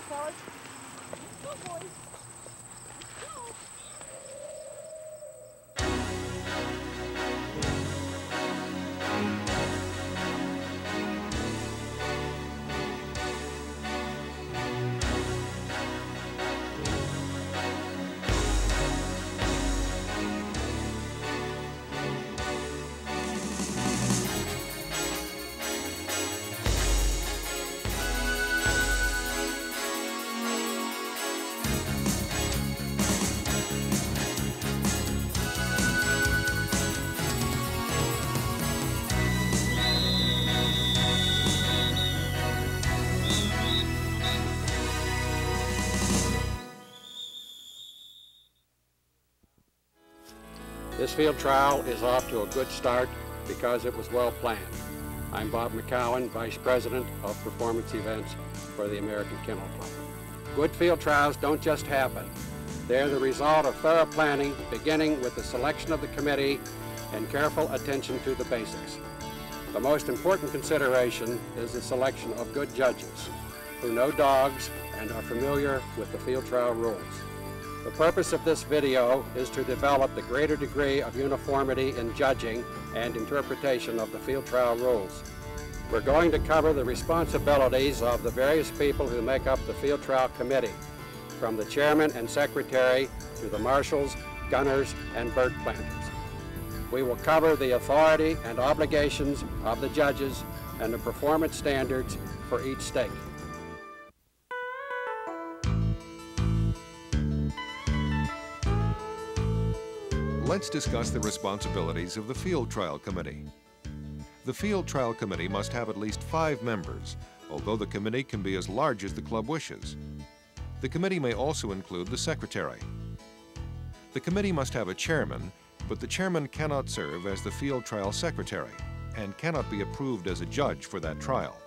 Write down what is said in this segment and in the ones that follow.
fellas. Let's go, boys. This field trial is off to a good start because it was well planned. I'm Bob McCowan, Vice President of Performance Events for the American Kennel Club. Good field trials don't just happen. They're the result of thorough planning, beginning with the selection of the committee and careful attention to the basics. The most important consideration is the selection of good judges who know dogs and are familiar with the field trial rules. The purpose of this video is to develop the greater degree of uniformity in judging and interpretation of the field trial rules. We're going to cover the responsibilities of the various people who make up the field trial committee, from the chairman and secretary to the marshals, gunners, and bird planters. We will cover the authority and obligations of the judges and the performance standards for each stake. Let's discuss the responsibilities of the Field Trial Committee. The Field Trial Committee must have at least 5 members, although the committee can be as large as the club wishes. The committee may also include the secretary. The committee must have a chairman, but the chairman cannot serve as the field trial secretary and cannot be approved as a judge for that trial.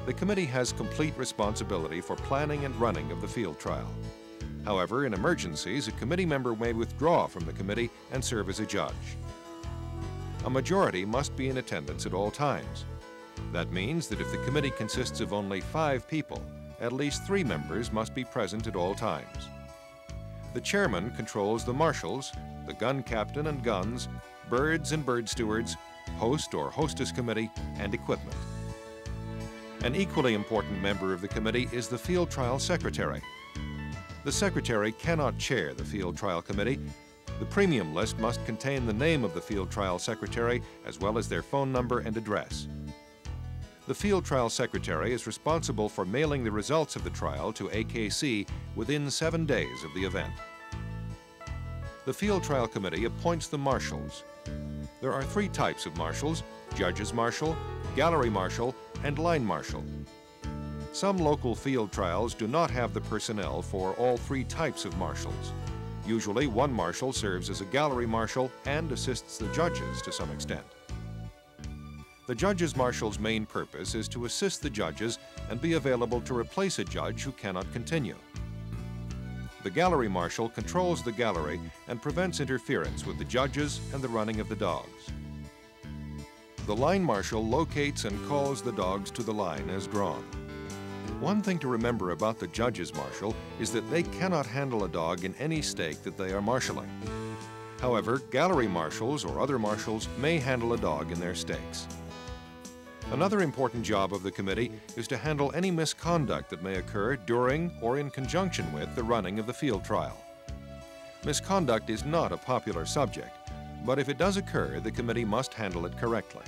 The committee has complete responsibility for planning and running of the field trial. However, in emergencies, a committee member may withdraw from the committee and serve as a judge. A majority must be in attendance at all times. That means that if the committee consists of only 5 people, at least 3 members must be present at all times. The chairman controls the marshals, the gun captain and guns, birds and bird stewards, host or hostess committee, and equipment. An equally important member of the committee is the field trial secretary. The secretary cannot chair the field trial committee. The premium list must contain the name of the field trial secretary as well as their phone number and address. The field trial secretary is responsible for mailing the results of the trial to AKC within 7 days of the event. The field trial committee appoints the marshals. There are 3 types of marshals: judge's marshal, gallery marshal, and line marshal. Some local field trials do not have the personnel for all 3 types of marshals. Usually, one marshal serves as a gallery marshal and assists the judges to some extent. The judge's marshal's main purpose is to assist the judges and be available to replace a judge who cannot continue. The gallery marshal controls the gallery and prevents interference with the judges and the running of the dogs. The line marshal locates and calls the dogs to the line as drawn. One thing to remember about the judge's marshal is that they cannot handle a dog in any stake that they are marshalling. However, gallery marshals or other marshals may handle a dog in their stakes. Another important job of the committee is to handle any misconduct that may occur during or in conjunction with the running of the field trial. Misconduct is not a popular subject, but if it does occur, the committee must handle it correctly.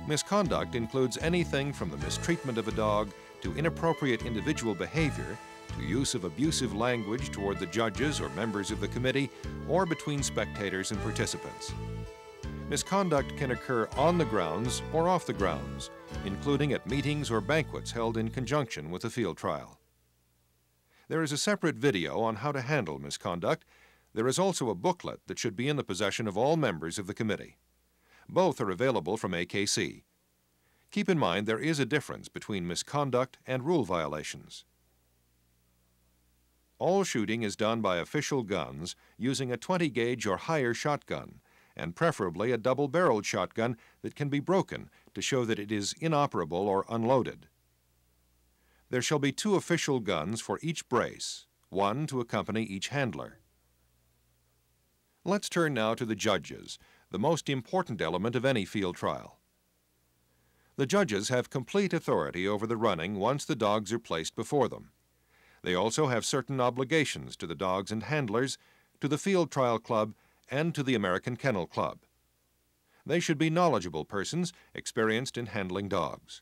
Misconduct includes anything from the mistreatment of a dog to inappropriate individual behavior, to use of abusive language toward the judges or members of the committee, or between spectators and participants. Misconduct can occur on the grounds or off the grounds, including at meetings or banquets held in conjunction with the field trial. There is a separate video on how to handle misconduct. There is also a booklet that should be in the possession of all members of the committee. Both are available from AKC. Keep in mind there is a difference between misconduct and rule violations. All shooting is done by official guns using a 20-gauge or higher shotgun, and preferably a double-barreled shotgun that can be broken to show that it is inoperable or unloaded. There shall be 2 official guns for each brace, 1 to accompany each handler. Let's turn now to the judges, the most important element of any field trial. The judges have complete authority over the running once the dogs are placed before them. They also have certain obligations to the dogs and handlers, to the Field Trial Club, and to the American Kennel Club. They should be knowledgeable persons experienced in handling dogs.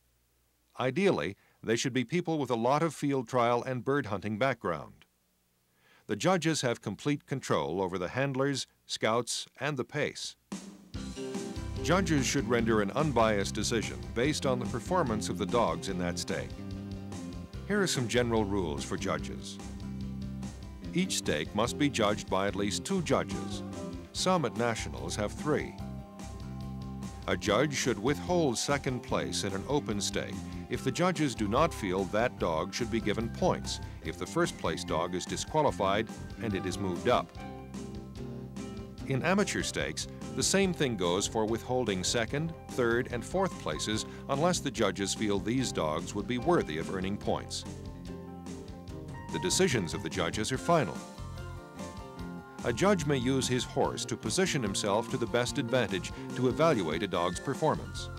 Ideally, they should be people with a lot of field trial and bird hunting background. The judges have complete control over the handlers, scouts, and the pace. Judges should render an unbiased decision based on the performance of the dogs in that stake. Here are some general rules for judges. Each stake must be judged by at least 2 judges. Some at nationals have 3. A judge should withhold second place in an open stake if the judges do not feel that dog should be given points if the first place dog is disqualified and it is moved up. In amateur stakes, the same thing goes for withholding second, third, and fourth places unless the judges feel these dogs would be worthy of earning points. The decisions of the judges are final. A judge may use his horse to position himself to the best advantage to evaluate a dog's performance.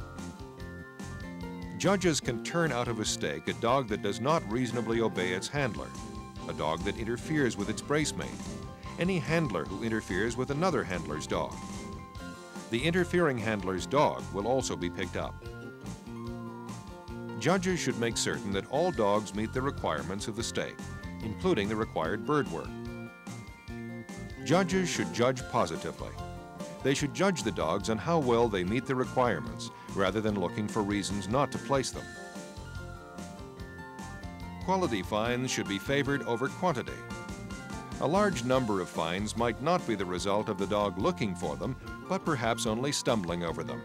Judges can turn out of a stake a dog that does not reasonably obey its handler, a dog that interferes with its bracemate, any handler who interferes with another handler's dog. The interfering handler's dog will also be picked up. Judges should make certain that all dogs meet the requirements of the stake, including the required bird work. Judges should judge positively. They should judge the dogs on how well they meet the requirements, rather than looking for reasons not to place them. Quality fines should be favored over quantity. A large number of fines might not be the result of the dog looking for them, but perhaps only stumbling over them.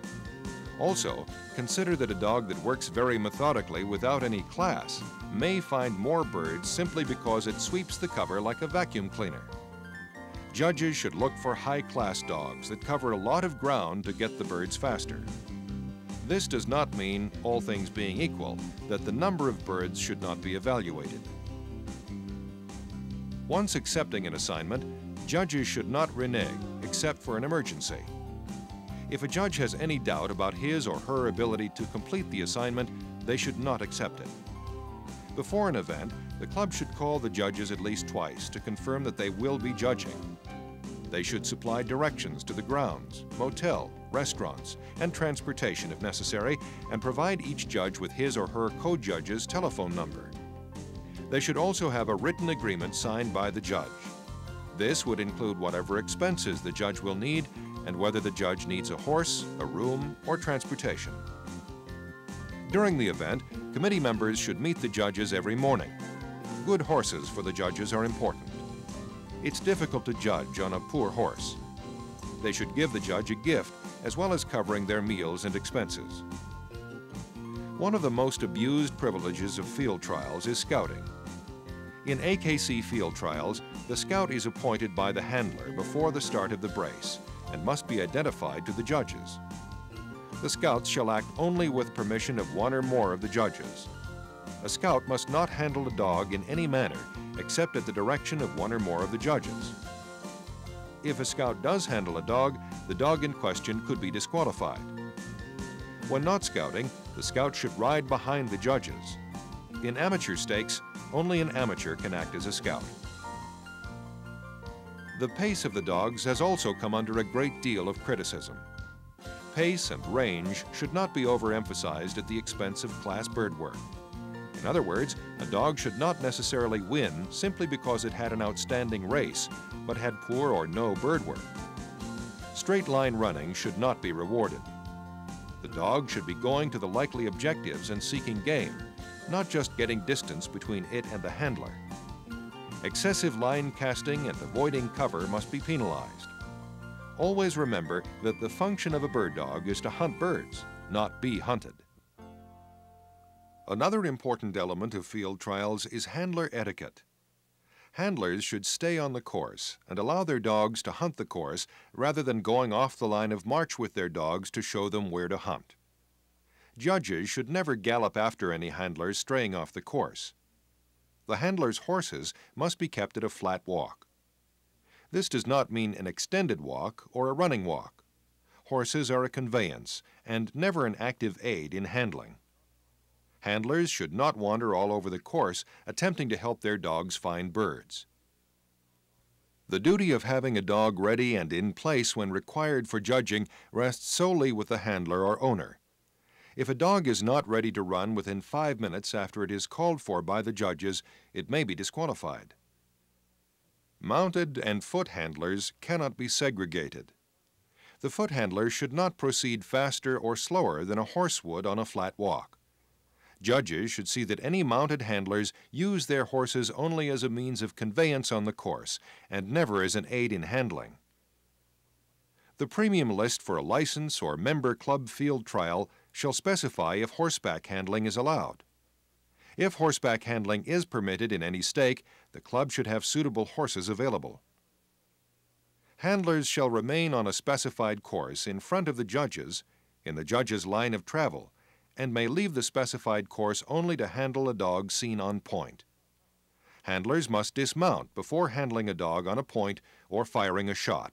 Also, consider that a dog that works very methodically without any class may find more birds simply because it sweeps the cover like a vacuum cleaner. Judges should look for high-class dogs that cover a lot of ground to get the birds faster. This does not mean, all things being equal, that the number of birds should not be evaluated. Once accepting an assignment, judges should not renege except for an emergency. If a judge has any doubt about his or her ability to complete the assignment, they should not accept it. Before an event, the club should call the judges at least twice to confirm that they will be judging. They should supply directions to the grounds, motel, restaurants, and transportation if necessary, and provide each judge with his or her co-judge's telephone number. They should also have a written agreement signed by the judge. This would include whatever expenses the judge will need and whether the judge needs a horse, a room, or transportation. During the event, committee members should meet the judges every morning. Good horses for the judges are important. It's difficult to judge on a poor horse. They should give the judge a gift as well as covering their meals and expenses. One of the most abused privileges of field trials is scouting. In AKC field trials, the scout is appointed by the handler before the start of the brace and must be identified to the judges. The scouts shall act only with permission of one or more of the judges. A scout must not handle a dog in any manner except at the direction of one or more of the judges. If a scout does handle a dog, the dog in question could be disqualified. When not scouting, the scout should ride behind the judges. In amateur stakes, only an amateur can act as a scout. The pace of the dogs has also come under a great deal of criticism. Pace and range should not be overemphasized at the expense of class bird work. In other words, a dog should not necessarily win simply because it had an outstanding race, but had poor or no bird work. Straight line running should not be rewarded. The dog should be going to the likely objectives and seeking game, not just getting distance between it and the handler. Excessive line casting and avoiding cover must be penalized. Always remember that the function of a bird dog is to hunt birds, not be hunted. Another important element of field trials is handler etiquette. Handlers should stay on the course and allow their dogs to hunt the course rather than going off the line of march with their dogs to show them where to hunt. Judges should never gallop after any handlers straying off the course. The handler's horses must be kept at a flat walk. This does not mean an extended walk or a running walk. Horses are a conveyance and never an active aid in handling. Handlers should not wander all over the course attempting to help their dogs find birds. The duty of having a dog ready and in place when required for judging rests solely with the handler or owner. If a dog is not ready to run within 5 minutes after it is called for by the judges, it may be disqualified. Mounted and foot handlers cannot be segregated. The foot handler should not proceed faster or slower than a horse would on a flat walk. Judges should see that any mounted handlers use their horses only as a means of conveyance on the course and never as an aid in handling. The premium list for a license or member club field trial shall specify if horseback handling is allowed. If horseback handling is permitted in any stake, the club should have suitable horses available. Handlers shall remain on a specified course in front of the judges, in the judge's line of travel, and may leave the specified course only to handle a dog seen on point. Handlers must dismount before handling a dog on a point or firing a shot.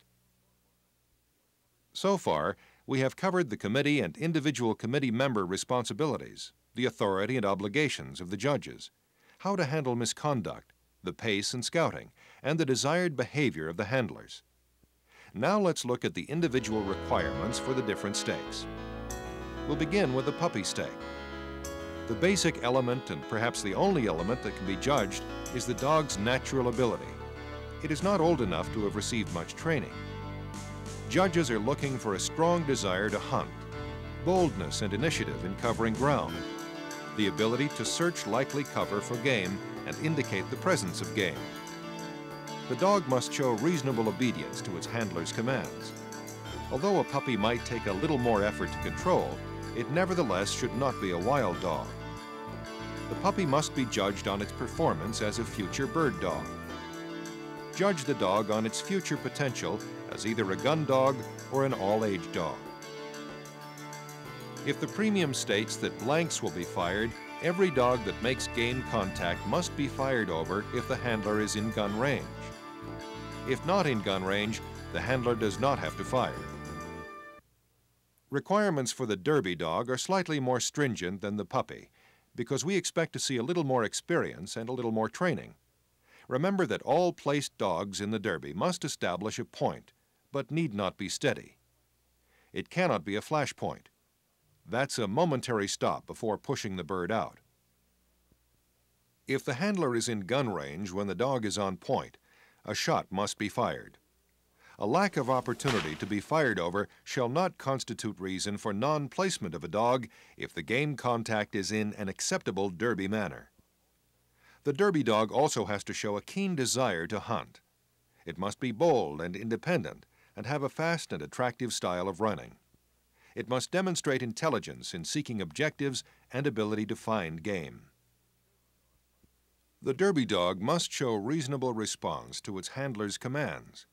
So far, we have covered the committee and individual committee member responsibilities, the authority and obligations of the judges, how to handle misconduct, the pace and scouting, and the desired behavior of the handlers. Now let's look at the individual requirements for the different stakes. We'll begin with the puppy stake. The basic element, and perhaps the only element that can be judged, is the dog's natural ability. It is not old enough to have received much training. Judges are looking for a strong desire to hunt, boldness and initiative in covering ground, the ability to search likely cover for game and indicate the presence of game. The dog must show reasonable obedience to its handler's commands. Although a puppy might take a little more effort to control, it nevertheless should not be a wild dog. The puppy must be judged on its performance as a future bird dog. Judge the dog on its future potential as either a gun dog or an all-age dog. If the premium states that blanks will be fired, every dog that makes game contact must be fired over if the handler is in gun range. If not in gun range, the handler does not have to fire. Requirements for the Derby dog are slightly more stringent than the puppy because we expect to see a little more experience and a little more training. Remember that all placed dogs in the Derby must establish a point, but need not be steady. It cannot be a flash point. That's a momentary stop before pushing the bird out. If the handler is in gun range when the dog is on point, a shot must be fired. A lack of opportunity to be fired over shall not constitute reason for non-placement of a dog if the game contact is in an acceptable Derby manner. The Derby dog also has to show a keen desire to hunt. It must be bold and independent and have a fast and attractive style of running. It must demonstrate intelligence in seeking objectives and ability to find game. The Derby dog must show reasonable response to its handler's commands.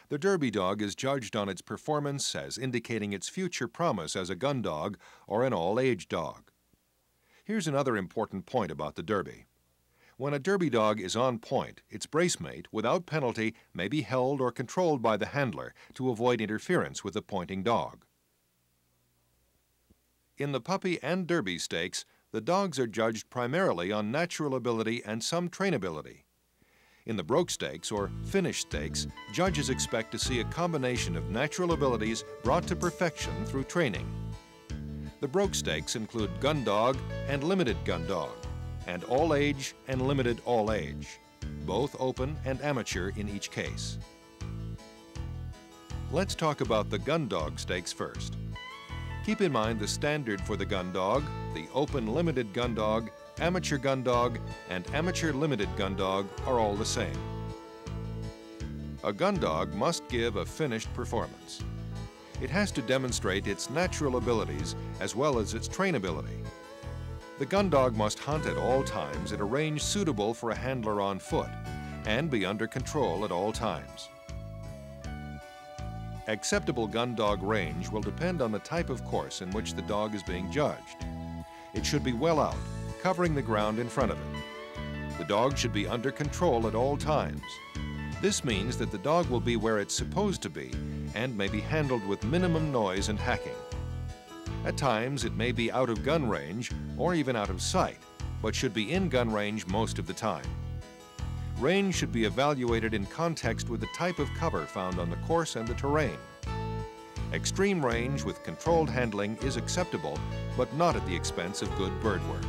The Derby dog is judged on its performance as indicating its future promise as a gun dog or an all-age dog. Here's another important point about the Derby. When a Derby dog is on point, its bracemate, without penalty, may be held or controlled by the handler to avoid interference with the pointing dog. In the puppy and Derby stakes, the dogs are judged primarily on natural ability and some trainability. In the Broke Stakes, or Finish Stakes, judges expect to see a combination of natural abilities brought to perfection through training. The Broke Stakes include gun dog and limited gun dog, and all age and limited all age, both open and amateur in each case. Let's talk about the gun dog stakes first. Keep in mind the standard for the gun dog, the open limited gun dog, amateur gun dog, and amateur limited gun dog are all the same. A gun dog must give a finished performance. It has to demonstrate its natural abilities as well as its trainability. The gun dog must hunt at all times at a range suitable for a handler on foot and be under control at all times. Acceptable gun dog range will depend on the type of course in which the dog is being judged. It should be well out, covering the ground in front of it. The dog should be under control at all times. This means that the dog will be where it's supposed to be and may be handled with minimum noise and hacking. At times, it may be out of gun range or even out of sight, but should be in gun range most of the time. Range should be evaluated in context with the type of cover found on the course and the terrain. Extreme range with controlled handling is acceptable, but not at the expense of good bird work.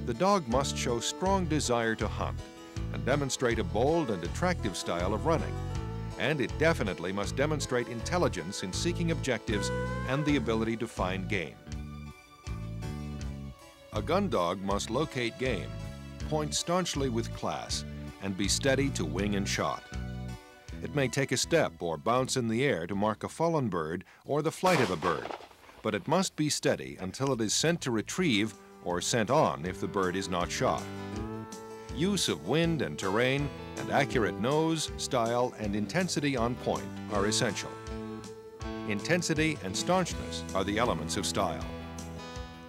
The dog must show strong desire to hunt and demonstrate a bold and attractive style of running. And it definitely must demonstrate intelligence in seeking objectives and the ability to find game. A gun dog must locate game, point staunchly with class, and be steady to wing and shot. It may take a step or bounce in the air to mark a fallen bird or the flight of a bird, but it must be steady until it is sent to retrieve or sent on if the bird is not shot. Use of wind and terrain and accurate nose, style, and intensity on point are essential. Intensity and staunchness are the elements of style.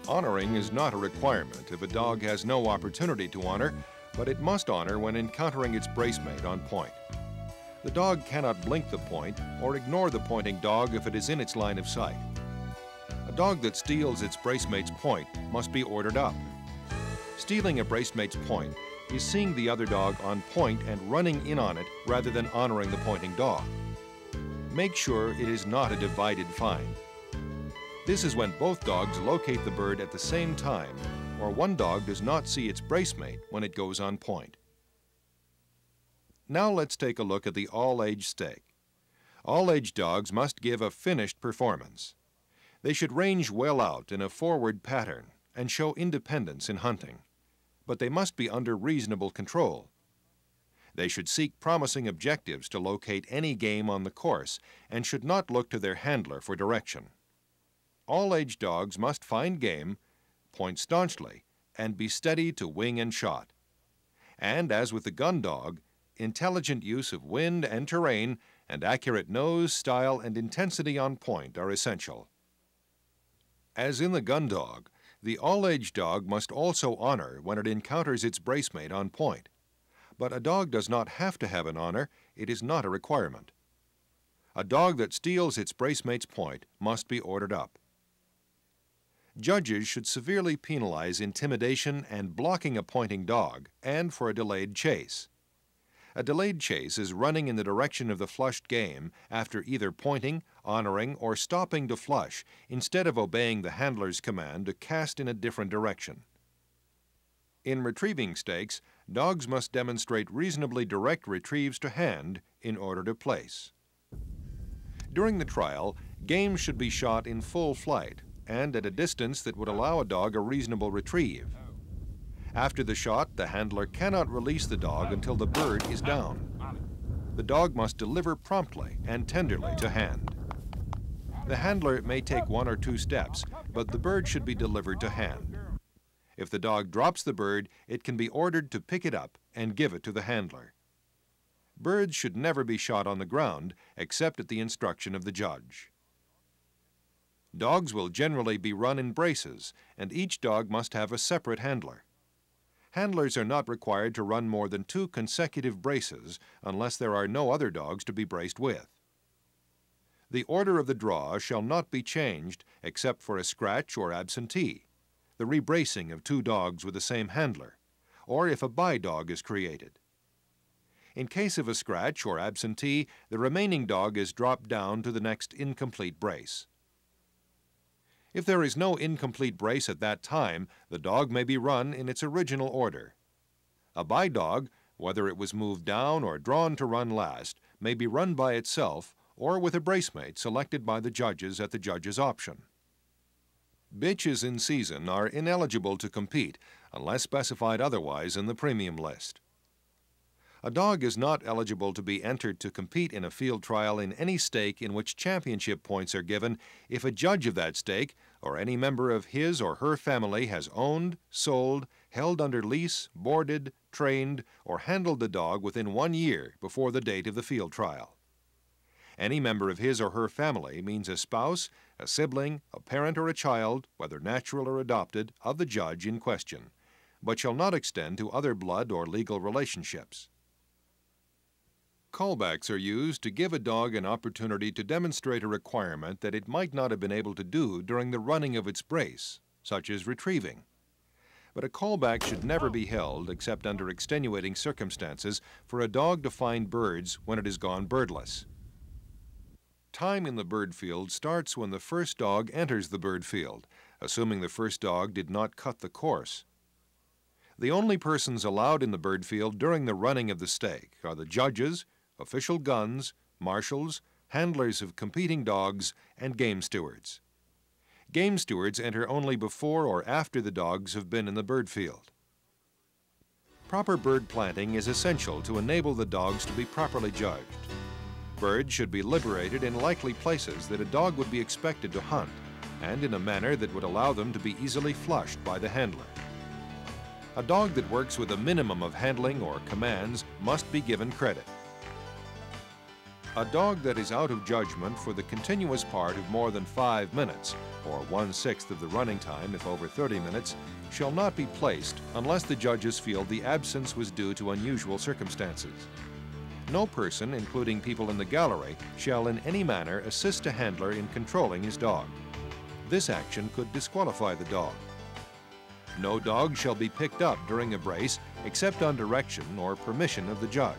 Honoring is not a requirement if a dog has no opportunity to honor, but it must honor when encountering its bracemate on point. The dog cannot blink the point or ignore the pointing dog if it is in its line of sight. A dog that steals its bracemate's point must be ordered up. Stealing a bracemate's point is seeing the other dog on point and running in on it rather than honoring the pointing dog. Make sure it is not a divided find. This is when both dogs locate the bird at the same time, or one dog does not see its bracemate when it goes on point. Now let's take a look at the all-age stake. All-age dogs must give a finished performance. They should range well out in a forward pattern and show independence in hunting, but they must be under reasonable control. They should seek promising objectives to locate any game on the course and should not look to their handler for direction. All-age dogs must find game, point staunchly, and be steady to wing and shot. And as with the gun dog, intelligent use of wind and terrain and accurate nose, style, and intensity on point are essential. As in the gun dog, the all-age dog must also honor when it encounters its bracemate on point. But a dog does not have to have an honor, it is not a requirement. A dog that steals its bracemate's point must be ordered up. Judges should severely penalize intimidation and blocking a pointing dog, and for a delayed chase. A delayed chase is running in the direction of the flushed game after either pointing, honoring, or stopping to flush instead of obeying the handler's command to cast in a different direction. In retrieving stakes, dogs must demonstrate reasonably direct retrieves to hand in order to place. During the trial, game should be shot in full flight and at a distance that would allow a dog a reasonable retrieve. After the shot, the handler cannot release the dog until the bird is down. The dog must deliver promptly and tenderly to hand. The handler may take 1 or 2 steps, but the bird should be delivered to hand. If the dog drops the bird, it can be ordered to pick it up and give it to the handler. Birds should never be shot on the ground except at the instruction of the judge. Dogs will generally be run in braces, and each dog must have a separate handler. Handlers are not required to run more than 2 consecutive braces unless there are no other dogs to be braced with. The order of the draw shall not be changed except for a scratch or absentee, the rebracing of 2 dogs with the same handler, or if a bye dog is created. In case of a scratch or absentee, the remaining dog is dropped down to the next incomplete brace. If there is no incomplete brace at that time, the dog may be run in its original order. A bye dog, whether it was moved down or drawn to run last, may be run by itself or with a bracemate selected by the judges at the judge's option. Bitches in season are ineligible to compete unless specified otherwise in the premium list. A dog is not eligible to be entered to compete in a field trial in any stake in which championship points are given if a judge of that stake or any member of his or her family has owned, sold, held under lease, boarded, trained, or handled the dog within 1 year before the date of the field trial. Any member of his or her family means a spouse, a sibling, a parent, or a child, whether natural or adopted, of the judge in question, but shall not extend to other blood or legal relationships. Callbacks are used to give a dog an opportunity to demonstrate a requirement that it might not have been able to do during the running of its brace, such as retrieving. But a callback should never be held except under extenuating circumstances for a dog to find birds when it has gone birdless. Time in the bird field starts when the first dog enters the bird field, assuming the first dog did not cut the course. The only persons allowed in the bird field during the running of the stake are the judges, official guns, marshals, handlers of competing dogs, and game stewards. Game stewards enter only before or after the dogs have been in the bird field. Proper bird planting is essential to enable the dogs to be properly judged. Birds should be liberated in likely places that a dog would be expected to hunt, and in a manner that would allow them to be easily flushed by the handler. A dog that works with a minimum of handling or commands must be given credit. A dog that is out of judgment for the continuous part of more than 5 minutes, or 1/6 of the running time if over 30 minutes, shall not be placed unless the judges feel the absence was due to unusual circumstances. No person, including people in the gallery, shall in any manner assist a handler in controlling his dog. This action could disqualify the dog. No dog shall be picked up during a brace except on direction or permission of the judge.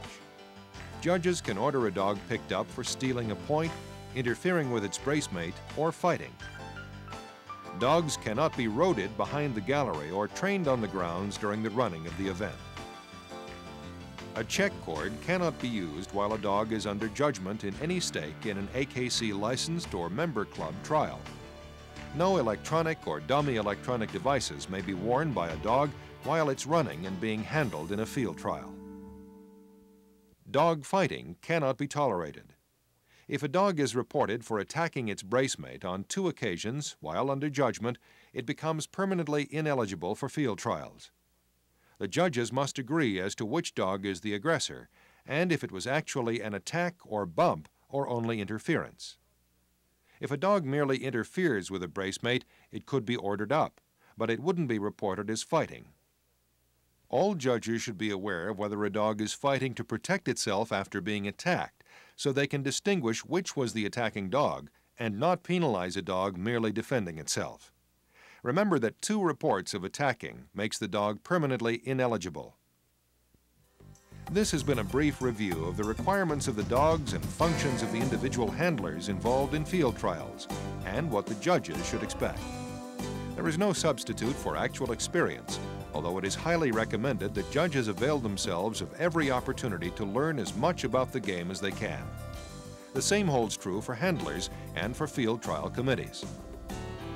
Judges can order a dog picked up for stealing a point, interfering with its brace mate, or fighting. Dogs cannot be roded behind the gallery or trained on the grounds during the running of the event. A check cord cannot be used while a dog is under judgment in any stake in an AKC licensed or member club trial. No electronic or dummy electronic devices may be worn by a dog while it's running and being handled in a field trial. Dog fighting cannot be tolerated. If a dog is reported for attacking its brace mate on 2 occasions while under judgment, it becomes permanently ineligible for field trials. The judges must agree as to which dog is the aggressor, and if it was actually an attack or bump or only interference. If a dog merely interferes with a brace mate, it could be ordered up, but it wouldn't be reported as fighting. All judges should be aware of whether a dog is fighting to protect itself after being attacked, so they can distinguish which was the attacking dog and not penalize a dog merely defending itself. Remember that 2 reports of attacking makes the dog permanently ineligible. This has been a brief review of the requirements of the dogs and functions of the individual handlers involved in field trials and what the judges should expect. There is no substitute for actual experience, although it is highly recommended that judges avail themselves of every opportunity to learn as much about the game as they can. The same holds true for handlers and for field trial committees.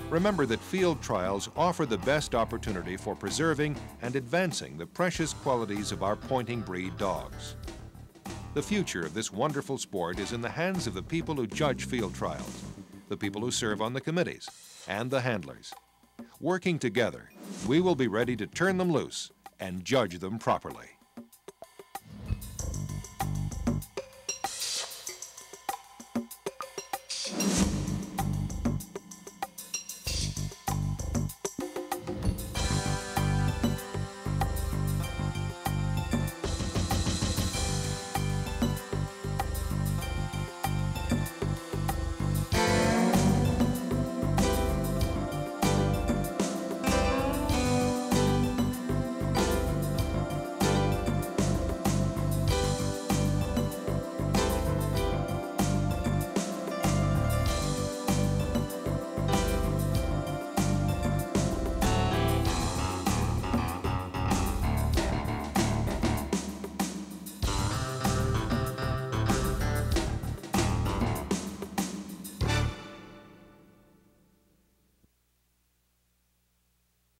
Remember that field trials offer the best opportunity for preserving and advancing the precious qualities of our pointing breed dogs. The future of this wonderful sport is in the hands of the people who judge field trials, the people who serve on the committees, and the handlers. Working together, we will be ready to turn them loose and judge them properly.